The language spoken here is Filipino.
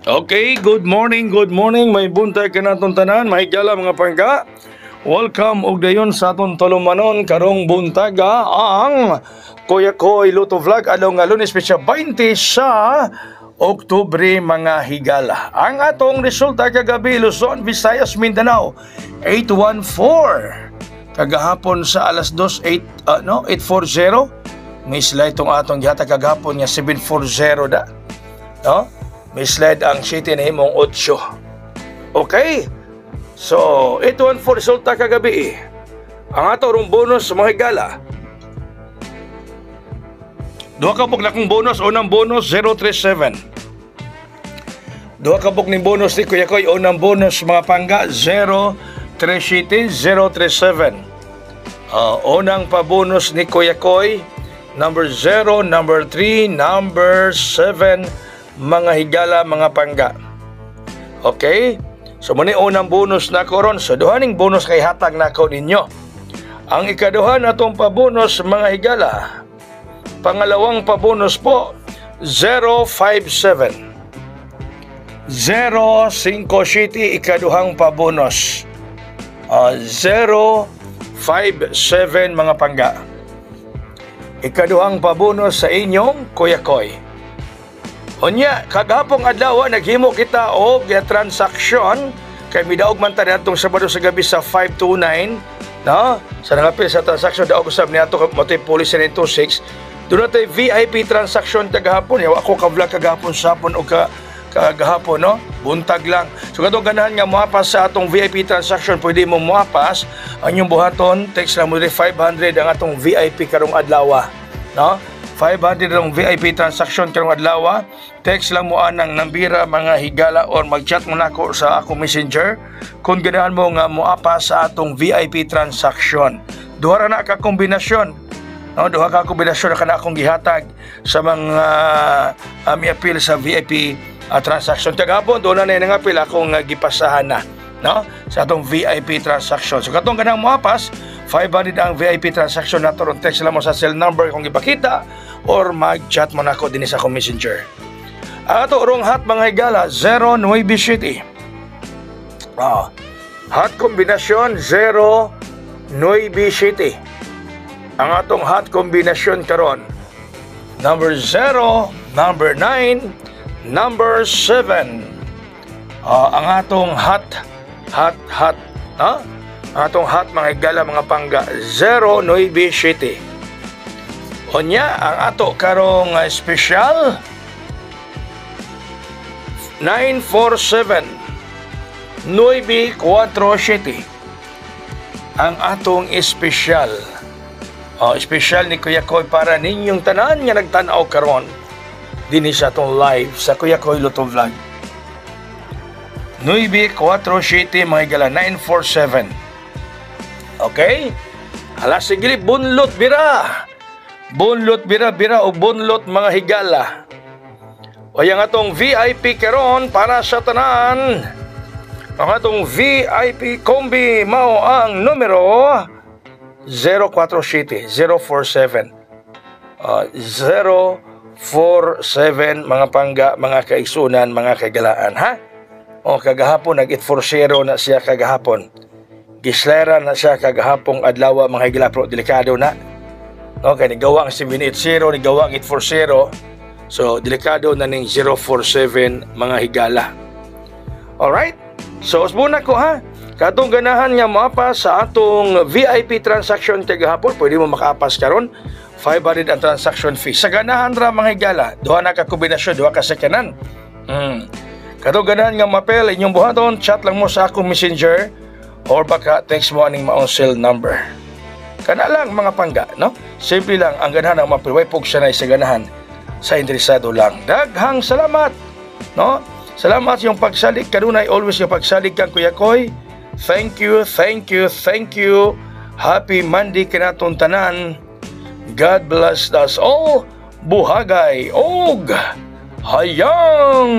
Okay, good morning, may buntay ka natong tanan, mahigala mga pangga. Welcome og dayon sa aton tulumanon karong buntaga ang Kuya Koy Luto Vlog adlaw nga Lunes petsa 20 sa Oktubre mga higala. Ang atong resulta kagabi Luzon, Visayas, Mindanao 814. Kagahapon sa alas 840. May slide itong atong gihata kagahapon nga 740 da. No? May slide ang city na himong 8. Okay? So, ito ang for resulta kagabi. Ang ato rong bonus sa mga higala. Duha ka buk na kong bonus. Unang bonus 037. Duha ka buk ning bonus ni Kuya Koy. Unang bonus mga pangga 037. Unang pa bonus ni Kuya Koy number 0, number 3, number 7 mga higala mga pangga. Okay? So muna unang bonus na ko ron. So duhaning bonus kay hatag na ko ninyo. Ang ikaduha na itong pabonus mga higala. Pangalawang pabonus po 057. 057 ikaduhang pabonus. 057 mga pangga. Ikaduhang pabonus sa inyong Kuya Koy. Onya, kagapong adlaw naghimo kita og transaksyon kay midaog man ta atong Sabado sa gabi sa 529, no? Sa nangapil sa transaksyon daog usab ni ato motoy police 926. Doon natin VIP transaksyon kagahapon. Yawa ako ka-vlog kagahapon sapon o kagahapon, no? Buntag lang. So katong ganahan nga moapas sa atong VIP transaksyon, pwede mo moapas ang inyong buhaton. Text lang mo 500 ang atong VIP karong adlaw, no? 500 ang VIP transaction karong adlaw. Text lang mo anang nambira mga higala or mag-chat mo nako sa ako messenger kung ganahan mo nga moapa sa atong VIP transaction. Duha ra na ka kombinasyon. No, duha ka kombinasyon na kana akong gihatag sa mga mi-appeal sa VIP transaction. Kagahapon doon na nangapil akong gipasahan na, no, sa atong VIP transaction. So katong ganang moapas 500 ang VIP transaction nato ron. Text lang mo sa cell number kung ipakita or mag-chat mo nako din sa akong messenger. Ato rong hot mga higala 09 City. Hot kombinasyon 09 City. Ang atong hot kombinasyon karon number 0, number 9, number 7. Ang atong hot atong hot mga higala mga pangga 09 City. Onya ang ato karong special 947 947 ang atong special. Special ni Kuya Koy para ninyong tanan nga nagtan-aw karon dinhi sa atong live sa Kuya Koy Luto Vlog. 947 mga higala 947. Okay? Hala sige, bunlot bira. Bunlot bira o bunlot mga higala. O yang atong VIP karon para sa tanan. Ang atong VIP kombi mao ang numero 047 047 mga pangga, mga kaigsunan, mga kagalaan, ha? O kagahapon nag-840 na siya kagahapon. Gislera na siya kagahapong adlaw mga higala, pero delikado na. Okay, nigawa ang 780, nigawa ang 840. So, delikado na ning 047 mga higala. Alright? So, usbuna ko ha. Katong ganahan nga mapa sa atong VIP transaction kagahapon, pwede mo makaapas karon 500 ang transaction fee. Sa ganahan ra mga higala, duha na ka kombinasyon, duha ka sekanan. Katong ganahan nga mapel inyong buhaton, chat lang mo sa akong messenger or baka text mo aning maong cell number. Kana lang mga pangga, no? Simple lang ang ganahan ang mapel. Way pog siya na sa ganahan sa interesado lang. Daghang salamat, no? Salamat yung pagsalig. Kanunay always yung pagsalig kang Kuya Koy. Thank you. Happy Monday kinatong tanan. God bless us all. Buhagay og hayang.